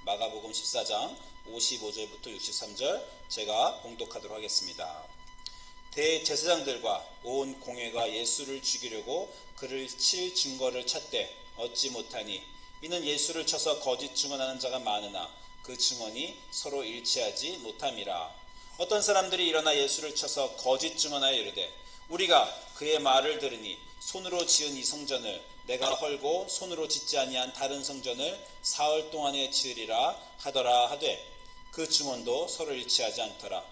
마가복음 14장 55절부터 63절 제가 봉독하도록 하겠습니다. 대제사장들과 온 공회가 예수를 죽이려고 그를 칠 증거를 찾되 얻지 못하니 이는 예수를 쳐서 거짓 증언하는 자가 많으나 그 증언이 서로 일치하지 못함이라. 어떤 사람들이 일어나 예수를 쳐서 거짓 증언하여 이르되 우리가 그의 말을 들으니 손으로 지은 이 성전을 내가 헐고 손으로 짓지 아니한 다른 성전을 사흘 동안에 지으리라 하더라 하되 그 증언도 서로 일치하지 않더라.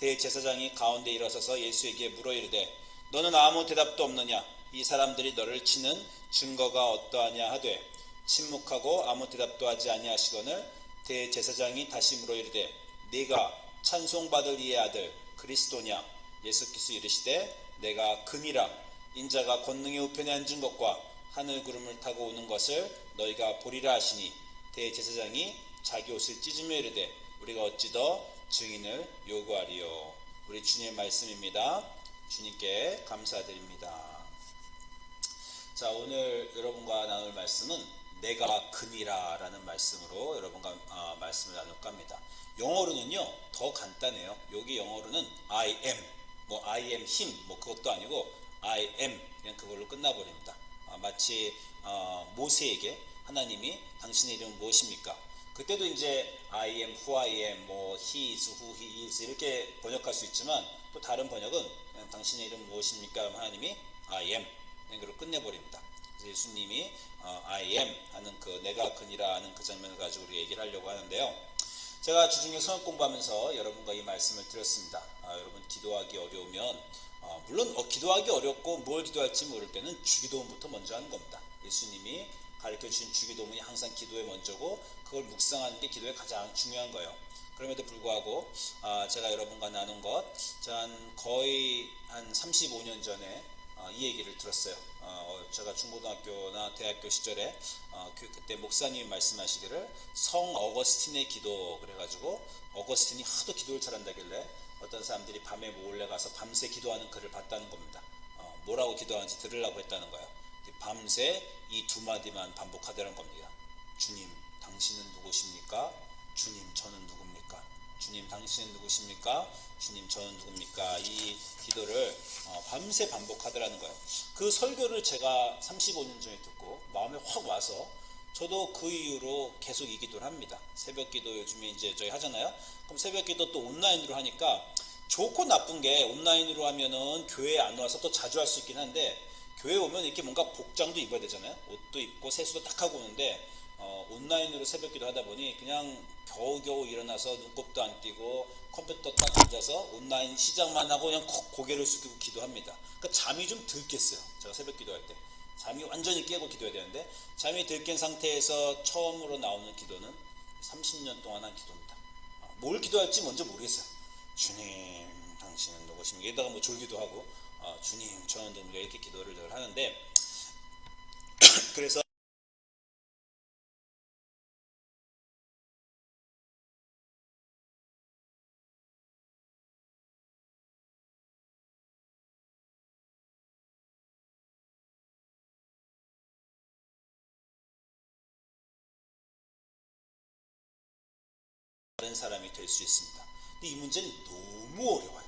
대제사장이 가운데 일어서서 예수에게 물어 이르되 너는 아무 대답도 없느냐? 이 사람들이 너를 치는 증거가 어떠하냐 하되 침묵하고 아무 대답도 하지 아니하시거늘 대제사장이 다시 물어 이르되 네가 찬송받을 이의 아들 그리스도냐? 예수께서 이르시되 내가 그니라. 인자가 권능의 우편에 앉은 것과 하늘 구름을 타고 오는 것을 너희가 보리라 하시니 대제사장이 자기 옷을 찢으며 이르되 우리가 어찌 더 증인을 요구하리요. 우리 주님의 말씀입니다. 주님께 감사드립니다. 자, 오늘 여러분과 나눌 말씀은 내가 그니라 라는 말씀으로 여러분과 말씀을 나눌까 합니다. 영어로는요 더 간단해요. 여기 영어로는 I am, I am him 그것도 아니고 I am 그냥 그걸로 끝나버립니다. 마치 모세에게 하나님이 당신의 이름은 무엇입니까? 그때도 이제 I am who I am, he is who he is 이렇게 번역할 수 있지만 또 다른 번역은 그냥 당신의 이름은 무엇입니까? 하나님이 I am 그걸로 끝내버립니다. 그래서 예수님이 I am 하는 그 내가 그니라 하는 그 장면을 가지고 우리 얘기를 하려고 하는데요. 제가 주중에 성역 공부하면서 여러분과 이 말씀을 드렸습니다. 여러분 기도하기 어려우면 물론 기도하기 어렵고 뭘 기도할지 모를 때는 주기도문부터 먼저 하는 겁니다. 예수님이 가르쳐주신 주기도문이 항상 기도의 먼저고 그걸 묵상하는 게 기도의 가장 중요한 거예요. 그럼에도 불구하고 제가 여러분과 나눈 것 거의 한 35년 전에 이 얘기를 들었어요. 제가 중고등학교나 대학교 시절에 그때 목사님이 말씀하시기를 성 어거스틴의 기도 그래가지고 어거스틴이 하도 기도를 잘한다길래 어떤 사람들이 밤에 몰래 가서 밤새 기도하는 글을 봤다는 겁니다. 뭐라고 기도하는지 들으려고 했다는 거예요. 밤새 이 두 마디만 반복하더라는 겁니다. 주님, 당신은 누구십니까? 주님, 저는 누굽니까? 주님, 당신은 누구십니까? 주님, 저는 누굽니까? 이 기도를 밤새 반복하더라는 거예요. 그 설교를 제가 35년 전에 듣고 마음에 확 와서 저도 그 이후로 계속 이 기도를 합니다. 새벽 기도 요즘에 이제 저희 하잖아요. 그럼 새벽 기도 또 온라인으로 하니까 좋고 나쁜 게 온라인으로 하면은 교회에 안 와서 또 자주 할 수 있긴 한데 교회 오면 이렇게 뭔가 복장도 입어야 되잖아요. 옷도 입고 세수도 딱 하고 오는데 온라인으로 새벽 기도 하다 보니 그냥 겨우겨우 일어나서 눈곱도 안 띄고 컴퓨터 딱 앉아서 온라인 시작만 하고 그냥 고개를 숙이고 기도합니다. 그러니까 잠이 좀 덜 깼어요. 제가 새벽 기도할 때. 잠이 완전히 깨고 기도해야 되는데 잠이 덜 깬 상태에서 처음으로 나오는 기도는 30년 동안 한 기도입니다. 뭘 기도할지 먼저 모르겠어요. 주님, 당신은 누구십니까? 여기다가 졸기도 하고 주님, 저는 누구십니까? 이렇게 기도를 늘 하는데 그래서 다른 사람이 될 수 있습니다. 근데 이 문제는 너무 어려워요.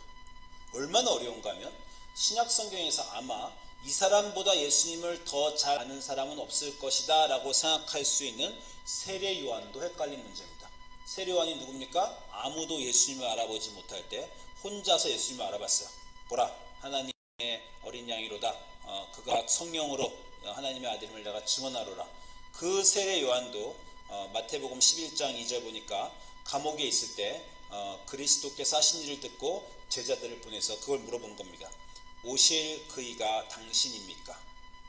얼마나 어려운가 하면 신약 성경에서 아마 이 사람보다 예수님을 더 잘 아는 사람은 없을 것이다 라고 생각할 수 있는 세례 요한도 헷갈린 문제입니다. 세례 요한이 누굽니까? 아무도 예수님을 알아보지 못할 때 혼자서 예수님을 알아봤어요. 보라, 하나님의 어린 양이로다. 그가 성령으로 하나님의 아들임을 내가 증언하노라. 그 세례 요한도 마태복음 11장 2절 보니까 감옥에 있을 때 그리스도께서 하신 일을 듣고 제자들을 보내서 그걸 물어본 겁니다. 오실 그이가 당신입니까?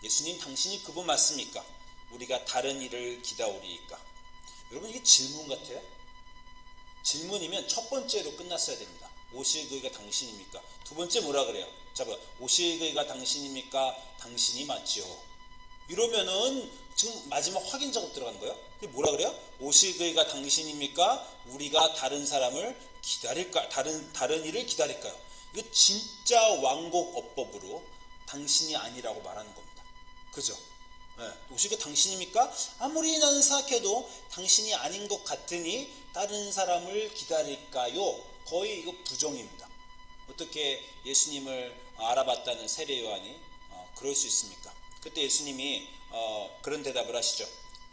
예수님, 당신이 그분 맞습니까? 우리가 다른 일을 기다오리이까? 여러분, 이게 질문 같아요? 질문이면 첫 번째로 끝났어야 됩니다. 오실 그이가 당신입니까? 두 번째 뭐라 그래요? 자, 오실 그이가 당신입니까? 당신이 맞지요. 이러면은 지금 마지막 확인 작업 들어가는 거예요. 뭐라 그래요? 오실 그이가 당신입니까? 우리가 다른 사람을 기다릴까? 다른 일을 기다릴까요? 이거 진짜 완곡 어법으로 당신이 아니라고 말하는 겁니다. 그죠? 혹시 그 당신입니까? 아무리 나는 생각해도 당신이 아닌 것 같으니 다른 사람을 기다릴까요? 거의 이거 부정입니다. 어떻게 예수님을 알아봤다는 세례 요한이 그럴 수 있습니까? 그때 예수님이 그런 대답을 하시죠.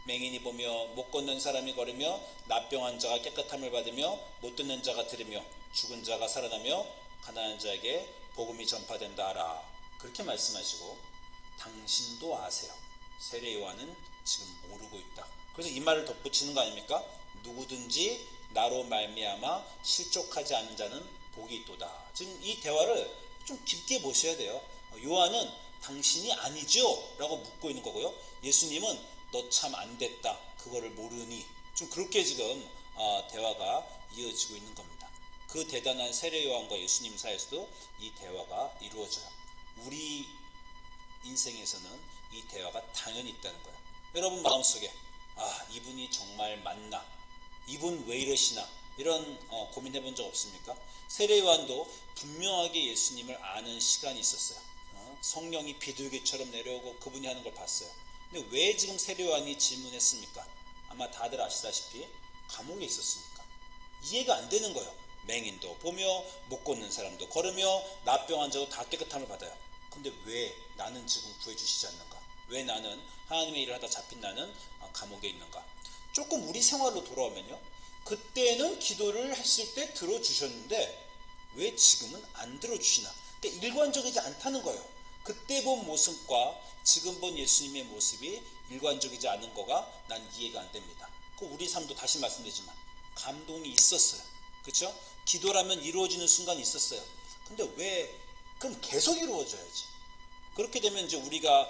맹인이 보며 못 걷는 사람이 걸으며 납병한 자가 깨끗함을 받으며 못 듣는 자가 들으며 죽은 자가 살아나며 가난한 자에게 복음이 전파된다 하라. 그렇게 말씀하시고 당신도 아세요. 세례 요한은 지금 모르고 있다. 그래서 이 말을 덧붙이는 거 아닙니까? 누구든지 나로 말미암아 실족하지 않은 자는 복이 있도다. 지금 이 대화를 좀 깊게 보셔야 돼요. 요한은 당신이 아니죠? 라고 묻고 있는 거고요. 예수님은 너 참 안됐다. 그거를 모르니. 좀 그렇게 지금 대화가 이어지고 있는 겁니다. 그 대단한 세례 요한과 예수님 사이에서도 이 대화가 이루어져요. 우리 인생에서는 이 대화가 당연히 있다는 거예요. 여러분 마음속에 이분이 정말 맞나? 이분 왜 이러시나? 이런 고민해 본 적 없습니까? 세례 요한도 분명하게 예수님을 아는 시간이 있었어요. 성령이 비둘기처럼 내려오고 그분이 하는 걸 봤어요. 근데 왜 지금 세례 요한이 질문했습니까? 아마 다들 아시다시피 감옥에 있었으니까. 이해가 안 되는 거예요. 맹인도 보며 못 걷는 사람도 걸으며 납병한 자도 다 깨끗함을 받아요. 근데 왜 나는 지금 구해주시지 않는가? 왜 나는 하나님의 일을 하다 잡힌 나는 감옥에 있는가? 조금 우리 생활로 돌아오면요. 그때는 기도를 했을 때 들어주셨는데 왜 지금은 안 들어주시나? 그러니까 일관적이지 않다는 거예요. 그때 본 모습과 지금 본 예수님의 모습이 일관적이지 않은 거가 난 이해가 안 됩니다. 그 우리 삶도 다시 말씀드리지만 감동이 있었어요. 그렇죠? 기도라면 이루어지는 순간이 있었어요. 근데 왜 그럼 계속 이루어져야지. 그렇게 되면 이제 우리가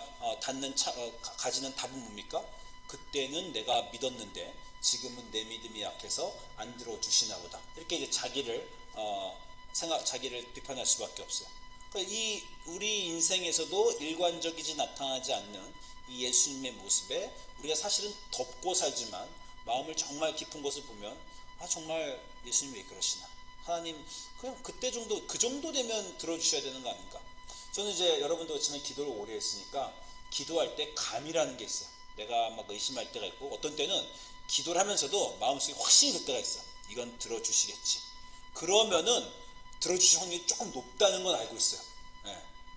가지는 답은 뭡니까? 그때는 내가 믿었는데 지금은 내 믿음이 약해서 안 들어주시나 보다. 이렇게 이제 자기를 비판할 수밖에 없어요. 그러니까 우리 인생에서도 일관적이지 나타나지 않는 이 예수님의 모습에 우리가 사실은 덮고 살지만 마음을 정말 깊은 곳을 보면 정말 예수님 왜 그러시나? 하나님 그냥 그때 정도 그 정도 되면 들어주셔야 되는 거 아닌가? 저는 이제 여러분도 그렇지만 기도를 오래 했으니까 기도할 때 감이라는 게 있어요. 내가 막 의심할 때가 있고 어떤 때는 기도를 하면서도 마음속에 확신이 들 때가 있어. 이건 들어주시겠지. 그러면은 들어주실 확률이 조금 높다는 건 알고 있어요.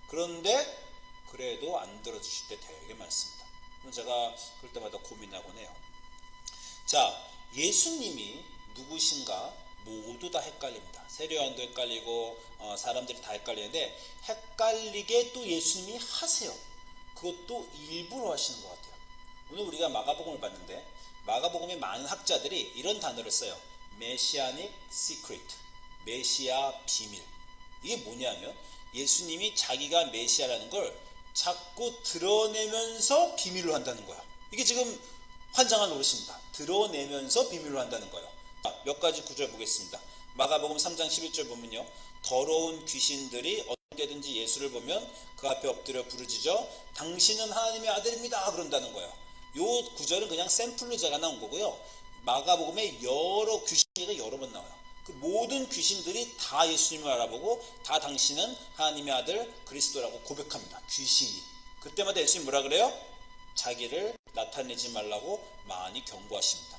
그런데 그래도 안 들어주실 때 되게 많습니다. 제가 그럴 때마다 고민하곤 해요. 자, 예수님이 누구신가 모두 다 헷갈립니다. 세례요한도 헷갈리고 사람들이 다 헷갈리는데 헷갈리게 또 예수님이 하세요. 그것도 일부러 하시는 것 같아요. 오늘 우리가 마가복음을 봤는데 마가복음의 많은 학자들이 이런 단어를 써요. 메시아닉 시크릿, 메시아 비밀. 이게 뭐냐면 예수님이 자기가 메시아라는 걸 자꾸 드러내면서 비밀로 한다는 거야. 이게 지금 환장한 노릇입니다. 드러내면서 비밀로 한다는 거예요. 몇 가지 구절 보겠습니다. 마가복음 3장 11절 보면요. 더러운 귀신들이 어떻게든지 예수를 보면 그 앞에 엎드려 부르짖어 당신은 하나님의 아들입니다 그런다는 거예요. 요 구절은 그냥 샘플로 제가 나온 거고요. 마가복음에 여러 귀신이 여러 번 나와요. 그 모든 귀신들이 다 예수님을 알아보고 다 당신은 하나님의 아들 그리스도라고 고백합니다. 귀신이. 그때마다 예수님 뭐라 그래요? 자기를 나타내지 말라고 많이 경고하십니다.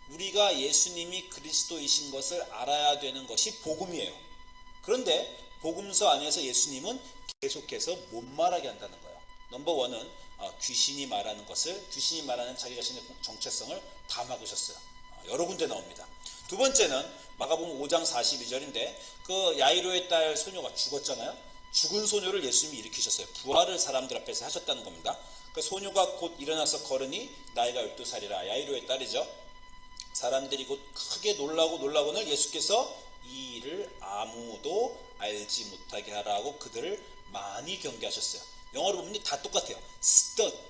우리가 예수님이 그리스도이신 것을 알아야 되는 것이 복음이에요. 그런데 복음서 안에서 예수님은 계속해서 못 말하게 한다는 거예요. 넘버 원은 귀신이 말하는 자기 자신의 정체성을 다 막으셨어요. 여러 군데 나옵니다. 두 번째는 마가복음 5장 42절인데 그 야이로의 딸 소녀가 죽었잖아요. 죽은 소녀를 예수님이 일으키셨어요. 부활을 사람들 앞에서 하셨다는 겁니다. 그 소녀가 곧 일어나서 걸으니 나이가 12살이라 야이로의 딸이죠. 사람들이 곧 크게 놀라고는 예수께서 이 일을 아무도 알지 못하게 하라고 그들을 많이 경계하셨어요. 영어로 보면 다 똑같아요.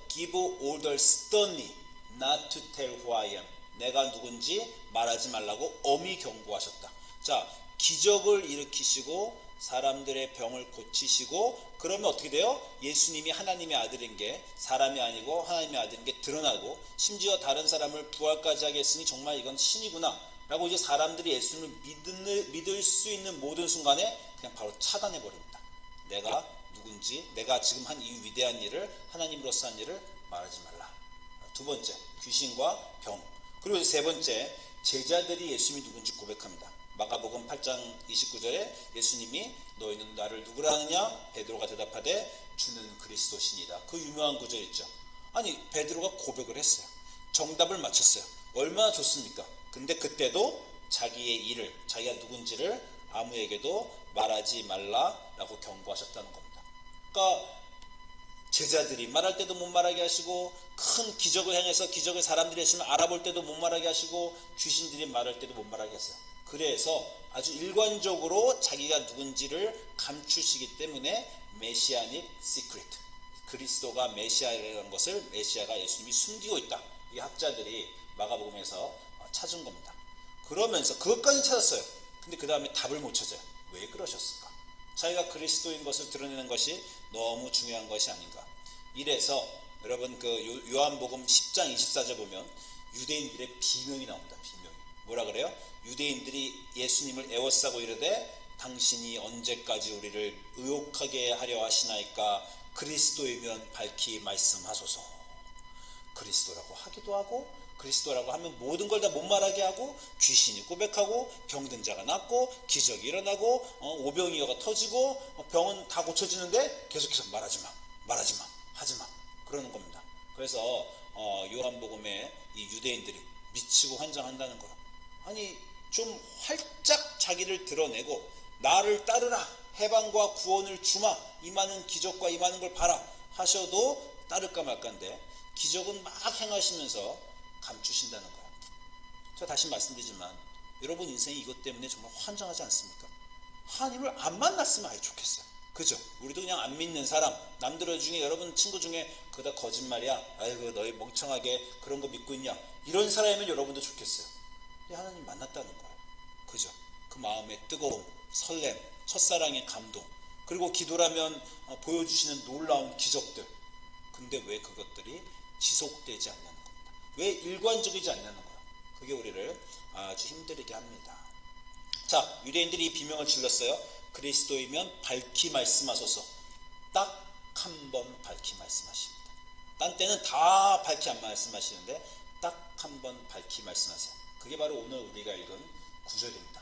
Give order sternly not to tell who I am. 내가 누군지 말하지 말라고 엄히 경고하셨다. 자, 기적을 일으키시고 사람들의 병을 고치시고 그러면 어떻게 돼요? 예수님이 하나님의 아들인 게 사람이 아니고 하나님의 아들인 게 드러나고 심지어 다른 사람을 부활까지 하게 했으니 정말 이건 신이구나 라고 이제 사람들이 예수님을 믿을 수 있는 모든 순간에 그냥 바로 차단해 버립니다. 내가 누군지, 내가 지금 한 이 위대한 일을, 하나님으로서 한 일을 말하지 말라. 두 번째, 귀신과 병. 그리고 세 번째, 제자들이 예수님이 누군지 고백합니다. 마가복음 8장 29절에 예수님이 너희는 나를 누구라 하느냐? 베드로가 대답하되 주는 그리스도시니라. 그 유명한 구절 있죠. 아니, 베드로가 고백을 했어요. 정답을 맞췄어요. 얼마나 좋습니까? 근데 그때도 자기의 일을, 자기가 누군지를 아무에게도 말하지 말라라고 경고하셨다는 겁니다. 그러니까 제자들이 말할 때도 못 말하게 하시고, 큰 기적을 행해서 기적을 사람들이 했으면 알아볼 때도 못 말하게 하시고, 귀신들이 말할 때도 못 말하게 하세요. 그래서 아주 일관적으로 자기가 누군지를 감추시기 때문에 메시아닉 시크릿, 그리스도가 메시아라는 것을, 메시아가 예수님이 숨기고 있다, 이 학자들이 마가복음에서 찾은 겁니다. 그러면서 그것까지 찾았어요. 근데 그 다음에 답을 못 찾아요. 왜 그러셨을까? 자기가 그리스도인 것을 드러내는 것이 너무 중요한 것이 아닌가. 이래서 여러분 그 요한복음 10장 24절 보면 유대인들의 비명이 나옵니다. 비명이. 뭐라 그래요? 유대인들이 예수님을 애워싸고 이르되 당신이 언제까지 우리를 의혹하게 하려 하시나이까? 그리스도이면 밝히 말씀하소서. 그리스도라고 하기도 하고, 그리스도라고 하면 모든 걸 다 못 말하게 하고, 귀신이 고백하고, 병든 자가 낫고, 기적이 일어나고, 오병이어가 터지고, 병은 다 고쳐지는데 계속해서 말하지마, 말하지마, 하지마, 그러는 겁니다. 그래서 요한복음에 이 유대인들이 미치고 환장한다는 거예요. 아니, 좀 활짝 자기를 드러내고 나를 따르라, 해방과 구원을 주마, 이 많은 기적과 이 많은 걸 봐라 하셔도 따를까 말까인데, 기적은 막 행하시면서 감추신다는 거예요. 제가 다시 말씀드리지만 여러분 인생이 이것 때문에 정말 환장하지 않습니까? 하나님을 안 만났으면 아예 좋겠어요. 그죠? 우리도 그냥 안 믿는 사람, 남들 중에, 여러분 친구 중에 그거 다 거짓말이야, 아이고 너희 멍청하게 그런 거 믿고 있냐, 이런 사람이면 여러분도 좋겠어요. 근데 하나님 만났다는 거예요. 그죠? 그 마음의 뜨거움, 설렘, 첫사랑의 감동, 그리고 기도라면 보여주시는 놀라운 기적들. 근데 왜 그것들이 지속되지 않냐는 겁니다. 왜 일관적이지 않냐는 거예요. 그게 우리를 아주 힘들게 합니다. 자, 유대인들이 이 비명을 질렀어요. 그리스도이면 밝히 말씀하소서. 딱 한 번 밝히 말씀하십니다. 딴 때는 다 밝히 안 말씀하시는데 딱 한 번 밝히 말씀하세요. 그게 바로 오늘 우리가 읽은 구절입니다.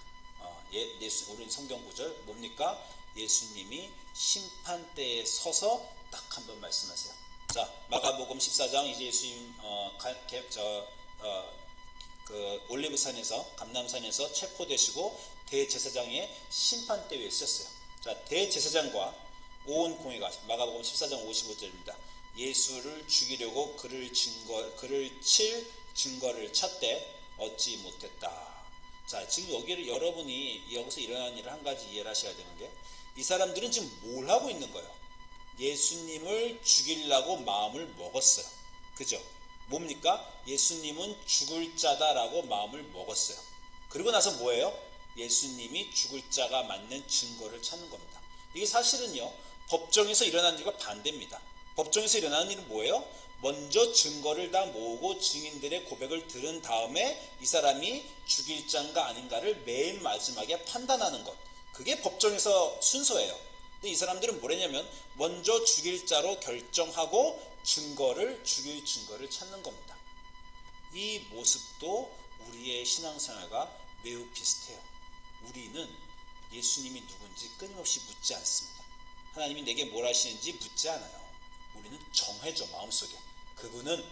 우리 성경 구절 뭡니까? 예수님이 심판대에 서서 딱 한 번 말씀하세요. 자, 마가복음 14장, 이제 예수님 그 올리브산에서, 감람산에서 체포되시고 대제사장의 심판대에 있었어요. 자, 대제사장과 온 공회가, 마가복음 14장 55절입니다. 예수를 죽이려고 그를 칠 증거를 찾되 얻지 못했다. 자, 지금 여기를 여러분이 여기서 일어난 일을 한 가지 이해를 하셔야 되는 게, 이 사람들은 지금 뭘 하고 있는 거예요? 예수님을 죽이려고 마음을 먹었어요. 그죠? 뭡니까? 예수님은 죽을 자다라고 마음을 먹었어요. 그리고 나서 뭐예요? 예수님이 죽을 자가 맞는 증거를 찾는 겁니다. 이게 사실은요, 법정에서 일어나는 일과 반대입니다. 법정에서 일어나는 일은 뭐예요? 먼저 증거를 다 모으고 증인들의 고백을 들은 다음에 이 사람이 죽일 자인가 아닌가를 맨 마지막에 판단하는 것. 그게 법정에서 순서예요. 근데 이 사람들은 뭐랬냐면 먼저 죽일 자로 결정하고 죽일 증거를 찾는 겁니다. 이 모습도 우리의 신앙생활과 매우 비슷해요. 우리는 예수님이 누군지 끊임없이 묻지 않습니다. 하나님이 내게 뭘 하시는지 묻지 않아요. 우리는 정해져, 마음속에. 그분은,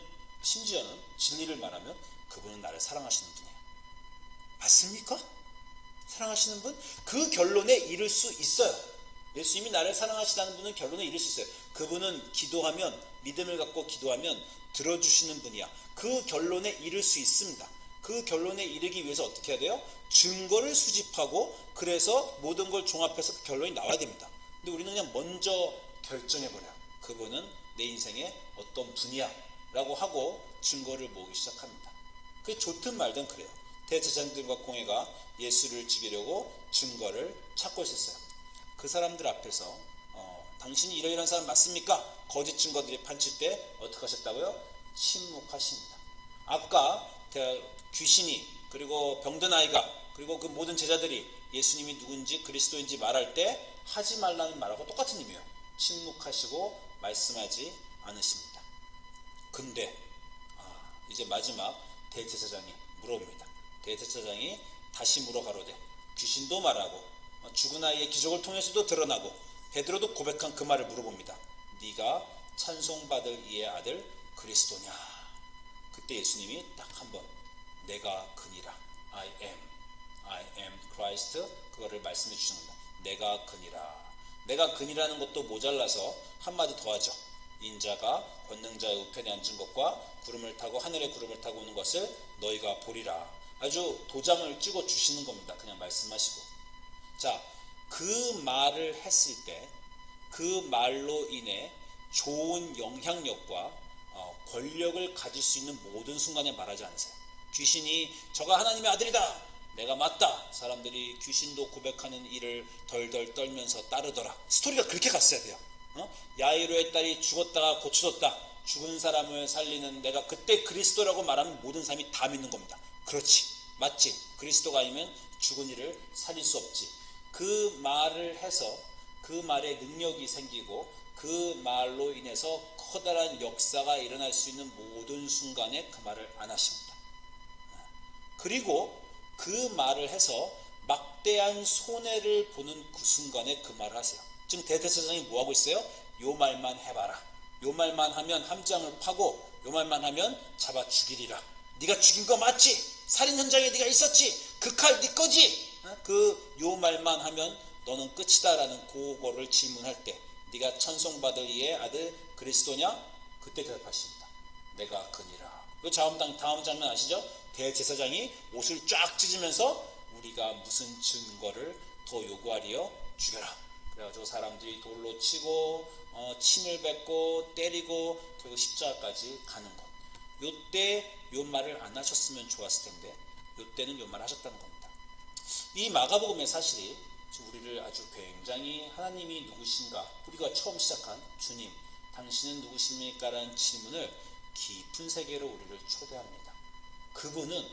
심지어는 진리를 말하면 그분은 나를 사랑하시는 분이에요. 맞습니까? 사랑하시는 분? 그 결론에 이를 수 있어요. 예수님이 나를 사랑하시다는 분은 결론에 이를 수 있어요. 그분은 기도하면, 믿음을 갖고 기도하면 들어주시는 분이야. 그 결론에 이를 수 있습니다. 그 결론에 이르기 위해서 어떻게 해야 돼요? 증거를 수집하고, 그래서 모든 걸 종합해서 결론이 나와야 됩니다. 근데 우리는 그냥 먼저 결정해버려요. 그분은 내 인생의 어떤 분이야 라고 하고 증거를 모으기 시작합니다. 그게 좋든 말든 그래요. 대제사장들과 공회가 예수를 죽이려고 증거를 찾고 있었어요. 그 사람들 앞에서 당신이 이러이러한 사람 맞습니까? 거짓 증거들이 판칠 때 어떻게 하셨다고요? 침묵하십니다. 아까 귀신이, 그리고 병든 아이가, 그리고 그 모든 제자들이 예수님이 누군지 그리스도인지 말할 때 하지 말라는 말하고 똑같은 의미예요. 침묵하시고 말씀하지 않으십니다. 근데 이제 마지막 대제사장이 물어봅니다. 대제사장이 다시 물어 가로되 귀신도 말하고 죽은 아이의 기적을 통해서도 드러나고 베드로도 고백한 그 말을 물어봅니다. 네가 찬송받을 이의 아들 그리스도냐? 그때 예수님이 딱 한번 내가 그니라, I am Christ, 그거를 말씀해 주십니다. 내가 그니라. 내가 그니라는 것도 모자라서 한마디 더 하죠. 인자가 권능자의 우편에 앉은 것과 구름을 타고 하늘의 구름을 타고 오는 것을 너희가 보리라. 아주 도장을 찍어 주시는 겁니다. 그냥 말씀하시고. 자, 그 말을 했을 때 그 말로 인해 좋은 영향력과 권력을 가질 수 있는 모든 순간에 말하지 않으세요. 귀신이 저가 하나님의 아들이다, 내가 맞다, 사람들이 귀신도 고백하는 일을 덜덜 떨면서 따르더라. 스토리가 그렇게 갔어야 돼요. 야이로의 딸이 죽었다가 고쳐졌다, 죽은 사람을 살리는 내가 그때 그리스도라고 말하면 모든 사람이 다 믿는 겁니다. 그렇지, 맞지, 그리스도가 아니면 죽은 이를 살릴 수 없지. 그 말을 해서 그 말에 능력이 생기고 그 말로 인해서 커다란 역사가 일어날 수 있는 모든 순간에 그 말을 안 하십니다. 그리고 그 말을 해서 막대한 손해를 보는 그 순간에 그 말을 하세요. 지금 대제사장이 뭐하고 있어요? 요 말만 해봐라, 요 말만 하면 함장을 파고 요 말만 하면 잡아 죽이리라. 네가 죽인 거 맞지? 살인 현장에 네가 있었지? 그 칼 네 거지? 그 요 말만 하면 너는 끝이다 라는 그거를 질문할 때 네가 찬송받을 이의 아들 그리스도냐? 그때 대답하십니다. 내가 그니라. 다음 장면 아시죠? 대제사장이 옷을 쫙 찢으면서 우리가 무슨 증거를 더 요구하리요? 죽여라. 그래가지고 사람들이 돌로 치고 침을 뱉고 때리고 결국 십자가까지 가는 것. 요때 요 말을 안 하셨으면 좋았을 텐데 요때는 요 말을 하셨다는 겁니다. 이 마가복음의 사실이 우리를 아주 굉장히 하나님이 누구신가, 우리가 처음 시작한 주님 당신은 누구십니까? 라는 질문을 깊은 세계로 우리를 초대합니다. 그분은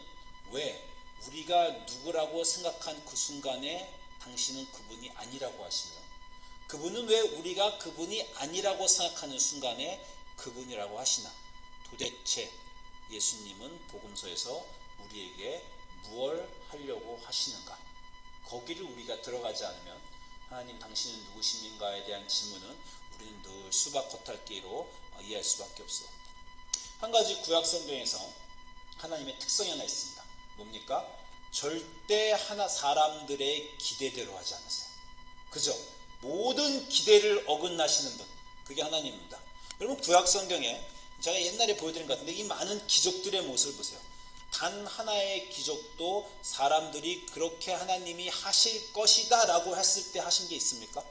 왜 우리가 누구라고 생각한 그 순간에 당신은 그분이 아니라고 하시며, 그분은 왜 우리가 그분이 아니라고 생각하는 순간에 그분이라고 하시나? 도대체 예수님은 복음서에서 우리에게 무엇을 하려고 하시는가? 거기를 우리가 들어가지 않으면 하나님 당신은 누구십니까에 대한 질문은 우리는 늘 수박 겉핥기로 이해할 수밖에 없어요. 한 가지 구약 성경에서 하나님의 특성이 하나 있습니다. 뭡니까? 절대 사람들의 기대대로 하지 않으세요. 그죠? 모든 기대를 어긋나시는 분, 그게 하나님입니다. 여러분, 구약 성경에 제가 옛날에 보여드린 것 같은데 이 많은 기적들의 모습을 보세요. 단 하나의 기적도 사람들이 그렇게 하나님이 하실 것이다 라고 했을 때 하신 게 있습니까?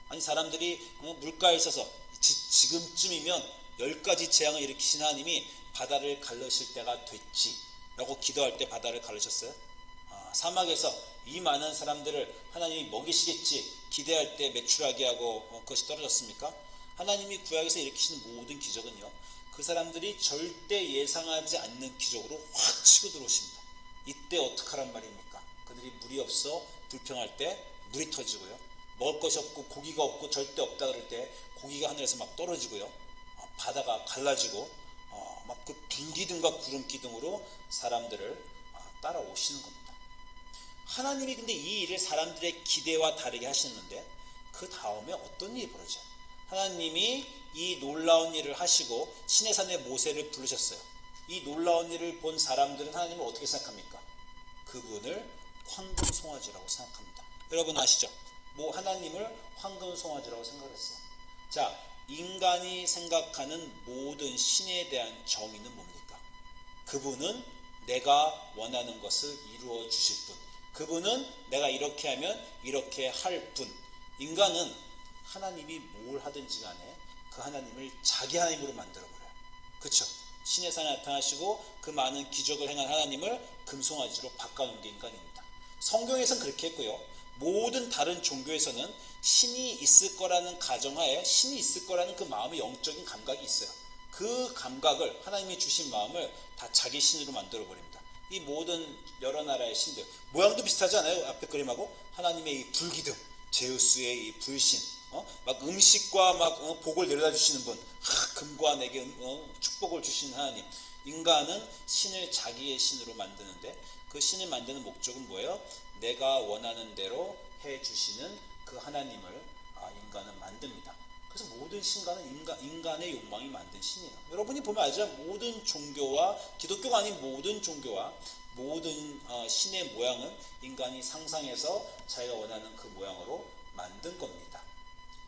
아니, 사람들이 물가에 있어서 지금쯤이면 10가지 재앙을 일으키신 하나님이 바다를 갈르실 때가 됐지 라고 기도할 때 바다를 갈르셨어요? 사막에서 이 많은 사람들을 하나님이 먹이시겠지 기대할 때 메추라기 하고 그것이 떨어졌습니까? 하나님이 구약에서 일으키시는 모든 기적은요, 그 사람들이 절대 예상하지 않는 기적으로 확 치고 들어오십니다. 이때 어떡하란 말입니까? 그들이 물이 없어 불평할 때 물이 터지고요, 먹을 것이 없고 고기가 없고 절대 없다 그럴 때 고기가 하늘에서 막 떨어지고요, 바다가 갈라지고 막 그 불기둥과 구름기둥으로 사람들을 따라오시는 겁니다. 하나님이 근데 이 일을 사람들의 기대와 다르게 하시는데 그 다음에 어떤 일이 벌어져요? 하나님이 이 놀라운 일을 하시고 시내산에 모세를 부르셨어요. 이 놀라운 일을 본 사람들은 하나님을 어떻게 생각합니까? 그분을 황금송아지라고 생각합니다. 여러분 아시죠? 하나님을 황금송아지라고 생각했어요. 자, 인간이 생각하는 모든 신에 대한 정의는 뭡니까? 그분은 내가 원하는 것을 이루어 주실 분, 그분은 내가 이렇게 하면 이렇게 할 분. 인간은 하나님이 뭘 하든지 간에 그 하나님을 자기 하나님으로 만들어버려요. 그렇죠? 신의 산에 나타나시고 그 많은 기적을 행한 하나님을 금송아지로 바꿔놓은 게 인간입니다. 성경에서는 그렇게 했고요, 모든 다른 종교에서는 신이 있을 거라는 가정하에 신이 있을 거라는 그 마음의 영적인 감각이 있어요. 그 감각을, 하나님이 주신 마음을 다 자기 신으로 만들어버립니다. 이 모든 여러 나라의 신들 모양도 비슷하지 않아요? 앞에 그림하고 하나님의 이 불기둥, 제우스의 이 불신, 막 음식과 막 복을 내려다 주시는 분, 금과 내게 축복을 주시는 하나님. 인간은 신을 자기의 신으로 만드는데 그 신을 만드는 목적은 뭐예요? 내가 원하는 대로 해주시는 그 하나님을 인간은 만듭니다. 그래서 모든 신과는 인간의 욕망이 만든 신이에요. 여러분이 보면 알지만 모든 종교와 기독교가 아닌 모든 종교와 모든 신의 모양은 인간이 상상해서 자기가 원하는 그 모양으로 만든 겁니다.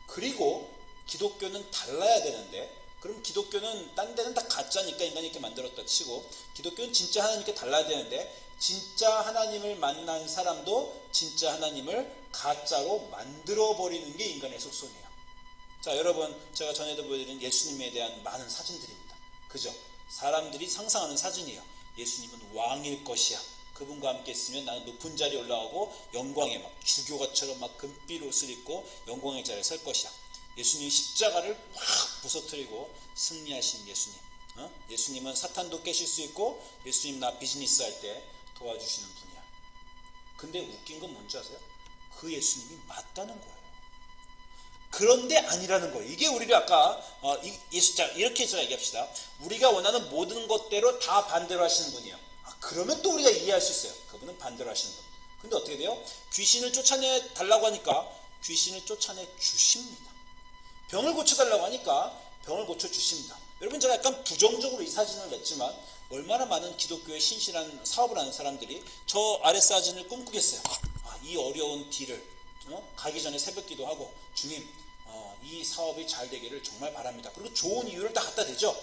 그리고 기독교는 달라야 되는데, 그럼 기독교는 딴 데는 다 가짜니까 인간이 이렇게 만들었다 치고 기독교는 진짜 하나님께 달라야 되는데, 진짜 하나님을 만난 사람도 진짜 하나님을 가짜로 만들어버리는 게 인간의 속성이에요. 자, 여러분, 제가 전에도 보여드린 예수님에 대한 많은 사진들입니다. 그죠? 사람들이 상상하는 사진이에요. 예수님은 왕일 것이야. 그분과 함께 있으면 나는 높은 자리에 올라가고 영광에 막 주교가처럼 막 금빛 옷을 입고 영광의 자리에 설 것이야. 예수님이 십자가를 확 부서뜨리고 승리하신 예수님. 예수님은 사탄도 깨실 수 있고 예수님 나 비즈니스 할 때 도와주시는 분이야. 근데 웃긴 건 뭔지 아세요? 그 예수님이 맞다는 거예요. 그런데 아니라는 거예요. 이게 우리를 아까 이렇게 제가 얘기합시다. 우리가 원하는 모든 것대로 다 반대로 하시는 분이에요. 그러면 또 우리가 이해할 수 있어요. 그분은 반대로 하시는 분. 근데 어떻게 돼요? 귀신을 쫓아내 달라고 하니까 귀신을 쫓아내 주십니다. 병을 고쳐달라고 하니까 병을 고쳐 주십니다. 여러분, 제가 약간 부정적으로 이 사진을 냈지만 얼마나 많은 기독교의 신실한 사업을 하는 사람들이 저 아래 사진을 꿈꾸겠어요. 이 어려운 딜을 가기 전에 새벽 기도하고 주님 이 사업이 잘 되기를 정말 바랍니다. 그리고 좋은 이유를 다 갖다 대죠.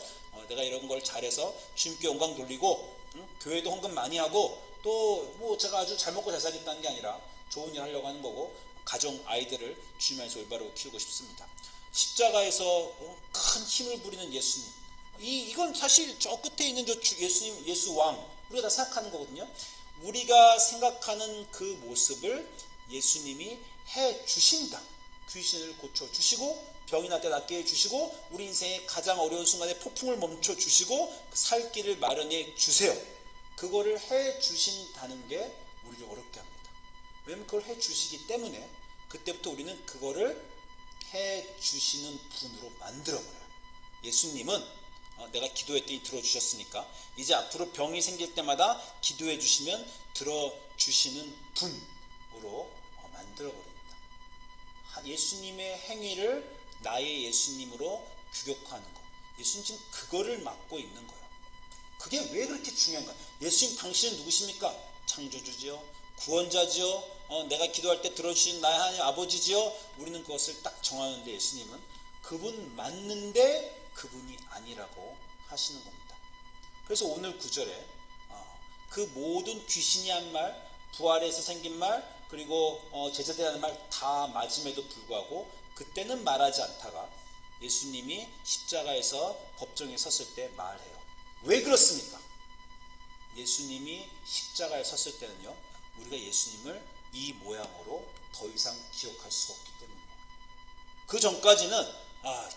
내가 이런 걸 잘해서 주님께 영광 돌리고 교회도 헌금 많이 하고 또 뭐 제가 아주 잘 먹고 잘 살겠다는 게 아니라 좋은 일 하려고 하는 거고 아이들을 주님 안에서 올바르고 키우고 싶습니다. 십자가에서 큰 힘을 부리는 예수님, 이건 사실 저 끝에 있는 저 예수님, 예수 왕, 우리가 다 생각하는 거거든요. 우리가 생각하는 그 모습을 예수님이 해 주신다. 귀신을 고쳐 주시고 병이 날 때 낫게 해 주시고 우리 인생의 가장 어려운 순간에 폭풍을 멈춰 주시고 살 길을 마련해 주세요. 그거를 해 주신다는 게 우리를 어렵게 합니다. 왜냐하면 그걸 해 주시기 때문에 그때부터 우리는 그거를 해 주시는 분으로 만들어버려요. 예수님은 내가 기도했더니 들어주셨으니까 이제 앞으로 병이 생길 때마다 기도해 주시면 들어주시는 분으로 만들어버립니다. 예수님의 행위를 나의 예수님으로 규격화하는 것, 예수님 지금 그거를 맡고 있는 거예요. 그게 왜 그렇게 중요한가? 예수님 당신은 누구십니까? 창조주지요, 구원자지요, 내가 기도할 때 들어주신 나의 하나님 아버지지요. 우리는 그것을 딱 정하는데 예수님은 그분 맞는데 그분이 아니라고 하시는 겁니다. 그래서 오늘 9절에 그 모든 귀신이 한 말, 부활에서 생긴 말, 그리고 제자들이 하는 말 다 맞음에도 불구하고 그때는 말하지 않다가 예수님이 십자가에서 법정에 섰을 때 말해요. 왜 그렇습니까? 예수님이 십자가에 섰을 때는요, 우리가 예수님을 이 모양으로 더 이상 기억할 수가 없기 때문이에요. 그 전까지는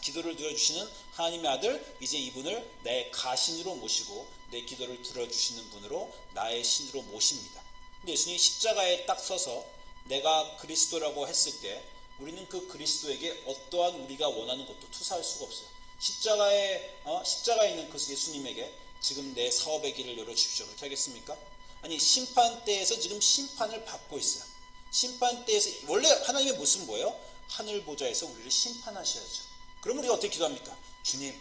기도를 들어주시는 하나님의 아들, 이제 이분을 내 가신으로 모시고 내 기도를 들어주시는 분으로 나의 신으로 모십니다. 근데 예수님이 십자가에 딱 서서 내가 그리스도라고 했을 때 우리는 그 그리스도에게 어떠한 우리가 원하는 것도 투사할 수가 없어요. 십자가에 있는 그 예수님에게 지금 내 사업의 길을 열어주십시오, 그렇게 하겠습니까? 아니, 심판대에서 지금 심판을 받고 있어요. 심판대에서 원래 하나님의 모습은 뭐예요? 하늘 보좌에서 우리를 심판하셔야죠. 그럼 우리가 어떻게 기도합니까? 주님,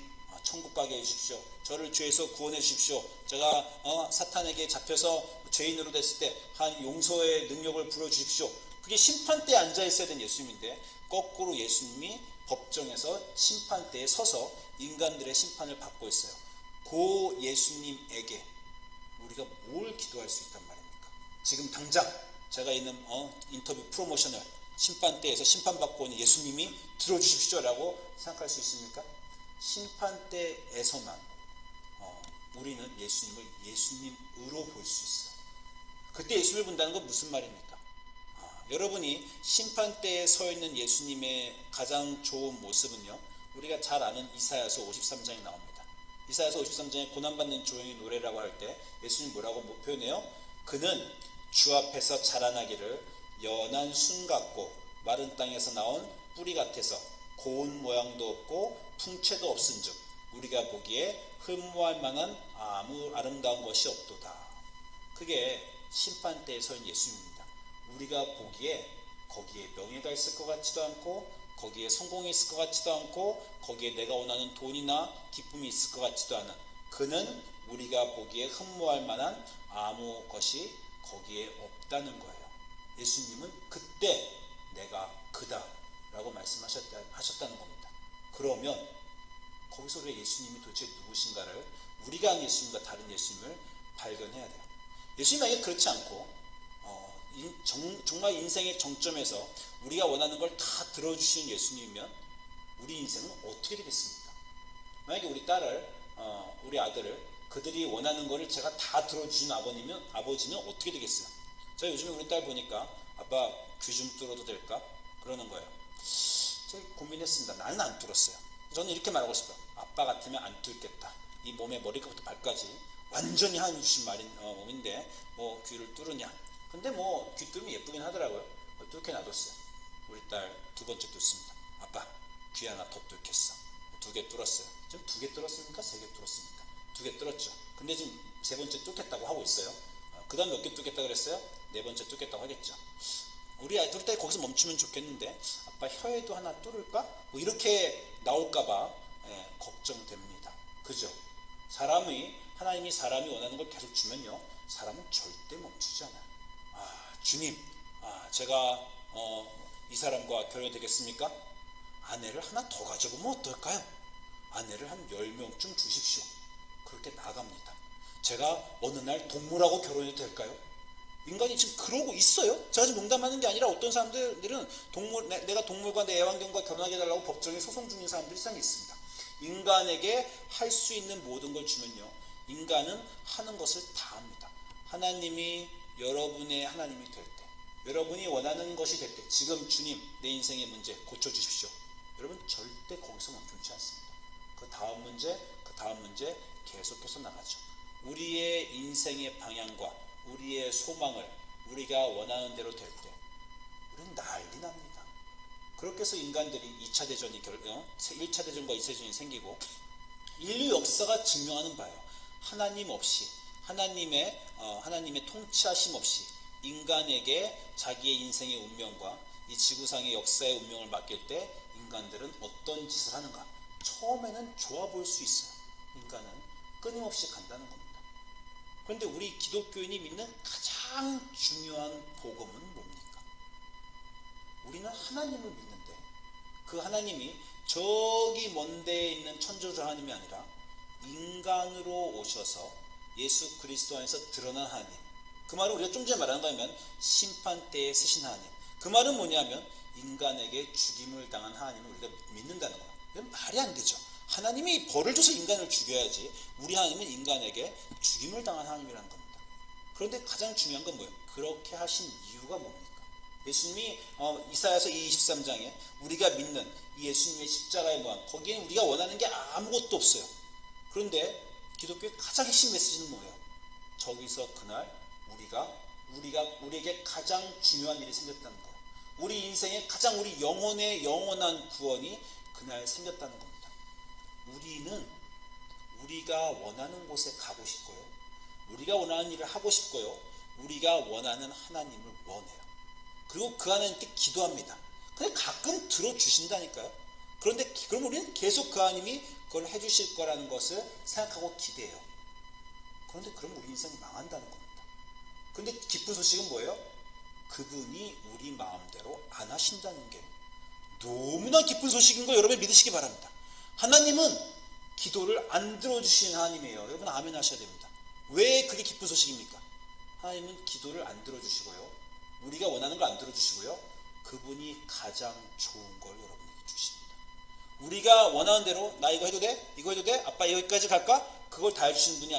천국 가게 해주십시오. 저를 죄에서 구원해 주십시오. 제가 사탄에게 잡혀서 죄인으로 됐을 때 한 용서의 능력을 부어주십시오. 그게 심판대에 앉아있어야 되는 예수님인데 거꾸로 예수님이 법정에서 심판대에 서서 인간들의 심판을 받고 있어요. 그 예수님에게 우리가 뭘 기도할 수 있단 말입니까? 지금 당장 제가 있는 인터뷰 프로모션을 심판대에서 심판받고 있는 예수님이 들어주십시오라고 생각할 수 있습니까? 심판대에서만 우리는 예수님을 예수님으로 볼 수 있어요. 그때 예수님을 본다는 건 무슨 말입니까? 여러분이 심판대에 서 있는 예수님의 가장 좋은 모습은요, 우리가 잘 아는 이사야서 53장에 나옵니다. 이사야서 53장에 고난받는 종의 노래라고 할 때 예수님 뭐라고 표현해요? 그는 주 앞에서 자라나기를 연한 순 같고 마른 땅에서 나온 뿌리 같아서 고운 모양도 없고 풍채도 없은즉 우리가 보기에 흠모할 만한 아무 아름다운 것이 없도다. 그게 심판대에 선 예수님입니다. 우리가 보기에 거기에 명예가 있을 것 같지도 않고 거기에 성공이 있을 것 같지도 않고 거기에 내가 원하는 돈이나 기쁨이 있을 것 같지도 않은, 그는 우리가 보기에 흠모할 만한 아무 것이 거기에 없다는 거예요. 예수님은 그때 내가 그다 라고 말씀하셨다는 겁니다. 그러면 거기서 우리가 예수님이 도대체 누구신가를, 우리가 아는 예수님과 다른 예수님을 발견해야 돼요. 예수님 만약에 그렇지 않고 정말 인생의 정점에서 우리가 원하는 걸 다 들어주시는 예수님이면 우리 인생은 어떻게 되겠습니까? 만약에 우리 딸을 우리 아들을 그들이 원하는 거를 제가 다 들어주시는 아버지는 어떻게 되겠어요? 제가 요즘에 우리 딸 보니까 아빠 귀 좀 뚫어도 될까? 그러는 거예요. 제가 고민했습니다. 나는 안 뚫었어요. 저는 이렇게 말하고 싶어요. 아빠 같으면 안 뚫겠다. 이 몸의 머리부터 발까지 완전히 하나님 주신 몸인데 뭐 귀를 뚫으냐. 근데 뭐 귀 뚫으면 예쁘긴 하더라고요. 뚫게 놔뒀어요. 우리 딸 두 번째 뚫습니다. 아빠 귀 하나 더 뚫겠어. 2개 뚫었어요. 지금 2개 뚫었습니까? 3개 뚫었습니까? 2개 뚫었죠. 근데 지금 3번째 뚫겠다고 하고 있어요. 그 다음 몇 개 뚫겠다고 그랬어요? 4번째 뚫겠다고 하겠죠. 우리 딸이 거기서 멈추면 좋겠는데 아빠 혀에도 하나 뚫을까? 뭐 이렇게 나올까봐 걱정됩니다. 그죠? 하나님이 사람이 원하는 걸 계속 주면요, 사람은 절대 멈추지 않아요. 주님, 제가 이 사람과 결혼이 되겠습니까? 아내를 하나 더 가져보면 어떨까요? 아내를 한 10명쯤 주십시오. 그렇게 나갑니다. 제가 어느 날 동물하고 결혼해도 될까요? 인간이 지금 그러고 있어요. 제가 지금 농담하는 게 아니라 어떤 사람들은 내가 동물과 내 애완견과 결혼하게 해달라고 법정에 소송 중인 사람들이 세상에 있습니다. 인간에게 할 수 있는 모든 걸 주면요, 인간은 하는 것을 다 합니다. 하나님이 여러분의 하나님이 될 때, 여러분이 원하는 것이 될 때, 지금 주님 내 인생의 문제 고쳐주십시오. 여러분 절대 거기서 멈추지 않습니다. 그 다음 문제 계속해서 나가죠. 우리의 인생의 방향과 우리의 소망을 우리가 원하는 대로 될 때 우리는 난리 납니다. 그렇게 해서 인간들이 2차 대전이 1차 대전과 2차 대전이 생기고 인류 역사가 증명하는 바예요. 하나님 없이, 하나님의 통치하심 없이 인간에게 자기의 인생의 운명과 이 지구상의 역사의 운명을 맡길 때 인간들은 어떤 짓을 하는가? 처음에는 좋아 보일 수 있어요. 인간은 끊임없이 간다는 겁니다. 그런데 우리 기독교인이 믿는 가장 중요한 복음은 뭡니까? 우리는 하나님을 믿는데 그 하나님이 저기 먼 데에 있는 천주자 하나님이 아니라 인간으로 오셔서 예수 그리스도 안에서 드러난 하나님. 그 말은 우리가 좀 전에 말한 거면 심판대에 쓰신 하나님. 그 말은 뭐냐면 인간에게 죽임을 당한 하나님을 우리가 믿는다는 거예요. 이건 말이 안 되죠. 하나님이 벌을 줘서 인간을 죽여야지 우리 하나님은 인간에게 죽임을 당한 하나님이라는 겁니다. 그런데 가장 중요한 건 뭐예요? 그렇게 하신 이유가 뭡니까? 예수님이 이사야서 23장에 우리가 믿는 이 예수님의 십자가의 모양, 거기에는 우리가 원하는 게 아무것도 없어요. 그런데 기독교의 가장 핵심 메시지는 뭐예요? 저기서 그날 우리에게 가장 중요한 일이 생겼다는 거예요. 우리 인생의 가장 우리 영혼의 영원한 구원이 그날 생겼다는 겁니다. 우리는 우리가 원하는 곳에 가고 싶고요, 우리가 원하는 일을 하고 싶고요, 우리가 원하는 하나님을 원해요. 그리고 그 하나님께 기도합니다. 근데 가끔 들어주신다니까요. 그런데 그럼 우리는 계속 그 하나님이 그걸 해주실 거라는 것을 생각하고 기대해요. 그런데 그럼 우리 인생이 망한다는 겁니다. 그런데 기쁜 소식은 뭐예요? 그분이 우리 마음대로 안 하신다는 게 너무나 기쁜 소식인 거 여러분 믿으시기 바랍니다. 하나님은 기도를 안 들어주시는 하나님이에요. 여러분 아멘 하셔야 됩니다. 왜 그게 기쁜 소식입니까? 하나님은 기도를 안 들어주시고요, 우리가 원하는 걸 안 들어주시고요, 그분이 가장 좋은 걸 여러분에게 주십니다. 우리가 원하는 대로 나 이거 해도 돼? 이거 해도 돼? 아빠 여기까지 갈까? 그걸 다 해주시는 분이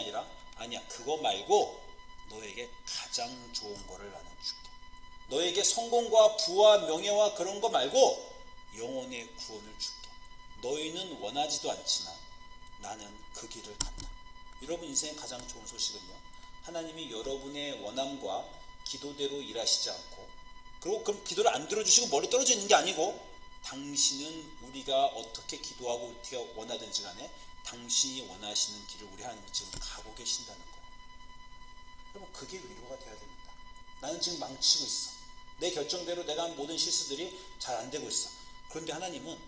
아니야 그거 말고 너에게 가장 좋은 거를 나는 줄게. 너에게 성공과 부와 명예와 그런 거 말고 영혼의 구원을 줄게. 너희는 원하지도 않지만 나는 그 길을 간다. 여러분 인생의 가장 좋은 소식은요, 하나님이 여러분의 원함과 기도대로 일하시지 않고, 그리고 그럼 기도를 안 들어주시고 머리 떨어져 있는 게 아니고 당신은 우리가 어떻게 기도하고 어떻게 원하든지 간에 당신이 원하시는 길을 우리 하나님이 지금 가고 계신다는 거예요. 여러분, 그게 위로가 돼야 됩니다. 나는 지금 망치고 있어. 내 결정대로 내가 한 모든 실수들이 잘 안 되고 있어. 그런데 하나님은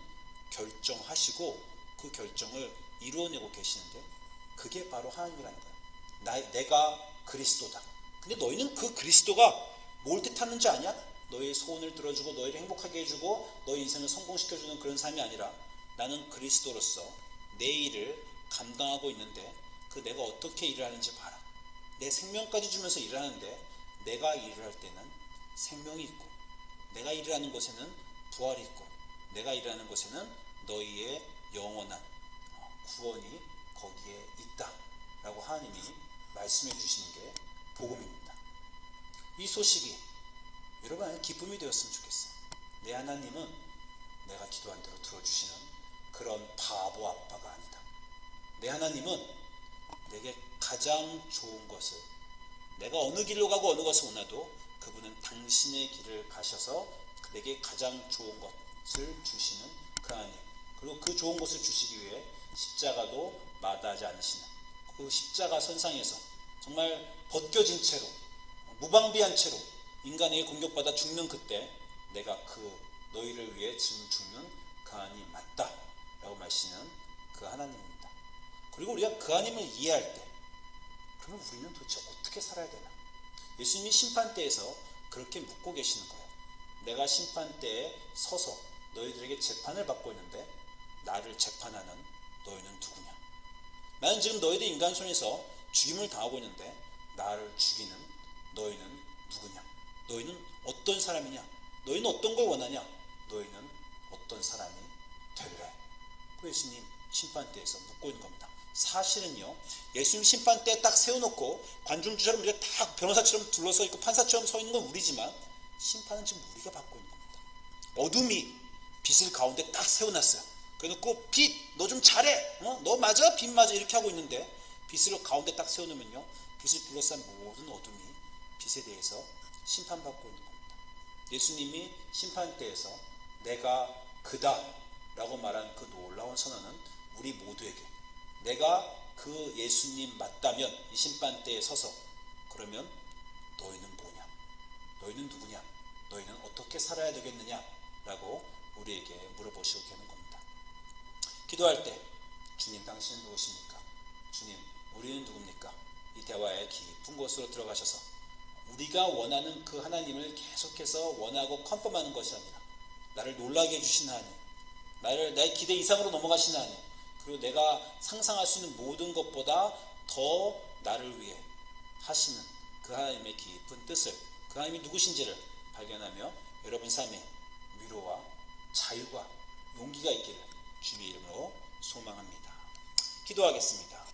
결정하시고 그 결정을 이루어내고 계시는데 그게 바로 하나님이라는 거예요. 내가 그리스도다. 근데 너희는 그 그리스도가 뭘 뜻하는지 아냐? 너희의 소원을 들어주고 너희를 행복하게 해주고 너희 인생을 성공시켜주는 그런 삶이 아니라 나는 그리스도로서 내 일을 감당하고 있는데 그 내가 어떻게 일을 하는지 봐라. 내 생명까지 주면서 일을 하는데 내가 일을 할 때는 생명이 있고 내가 일을 하는 곳에는 부활이 있고 내가 일하는 곳에는 너희의 영원한 구원이 거기에 있다 라고 하나님이 말씀해 주시는 게 복음입니다. 이 소식이 여러분의 기쁨이 되었으면 좋겠어요. 내 하나님은 내가 기도한 대로 들어주시는 그런 바보 아빠가 아니다. 내 하나님은 내게 가장 좋은 것을, 내가 어느 길로 가고 어느 것을 원해도 그분은 당신의 길을 가셔서 내게 가장 좋은 것을 주시는 그 하나님, 그리고 그 좋은 것을 주시기 위해 십자가도 마다하지 않으시는 그 십자가 선상에서 정말 벗겨진 채로 무방비한 채로 인간에게 공격받아 죽는 그때 내가 그 너희를 위해 지금 죽는 그 하나님 맞다 라고 말씀하시는 그 하나님입니다. 그리고 우리가 그 하나님을 이해할 때 그러면 우리는 도대체 어떻게 살아야 되나? 예수님이 심판대에서 그렇게 묻고 계시는 거예요. 내가 심판대에 서서 너희들에게 재판을 받고 있는데 나를 재판하는 너희는 누구냐? 나는 지금 너희들 인간 손에서 죽임을 당하고 있는데 나를 죽이는 너희는 누구냐? 너희는 어떤 사람이냐? 너희는 어떤 걸 원하냐? 너희는 어떤 사람이 될래? 예수님 심판대에서 묻고 있는 겁니다. 사실은요, 예수님 심판대에 딱 세워놓고 관중들처럼 우리가 딱 변호사처럼 둘러서 있고 판사처럼 서 있는 건 우리지만 심판은 지금 우리가 받고 있는 겁니다. 어둠이 빛을 가운데 딱 세워놨어요. 그래놓고 빛, 너 좀 잘해, 너 맞아? 빛 맞아? 이렇게 하고 있는데 빛을 가운데 딱 세워놓으면요, 빛을 둘러싼 모든 어둠이 빛에 대해서 심판받고 있는 겁니다. 예수님이 심판대에서 내가 그다 라고 말한 그 놀라운 선언은 우리 모두에게, 내가 그 예수님 맞다면 이 심판대에 서서 그러면 너희는 뭐냐? 너희는 누구냐? 너희는 어떻게 살아야 되겠느냐? 라고 우리에게 물어보시고 계는 겁니다. 기도할 때 주님 당신은 누구십니까? 주님 우리는 누굽니까? 이 대화의 깊은 곳으로 들어가셔서 우리가 원하는 그 하나님을 계속해서 원하고 컨펌하는 것이 아니라 나를 놀라게 해주시는 하나님, 나의 기대 이상으로 넘어가시는 하나님, 그리고 내가 상상할 수 있는 모든 것보다 더 나를 위해 하시는 그 하나님의 깊은 뜻을, 그 하나님이 누구신지를 발견하며 여러분 삶에 위로와 자유와 용기가 있기를 주님의 이름으로 소망합니다. 기도하겠습니다.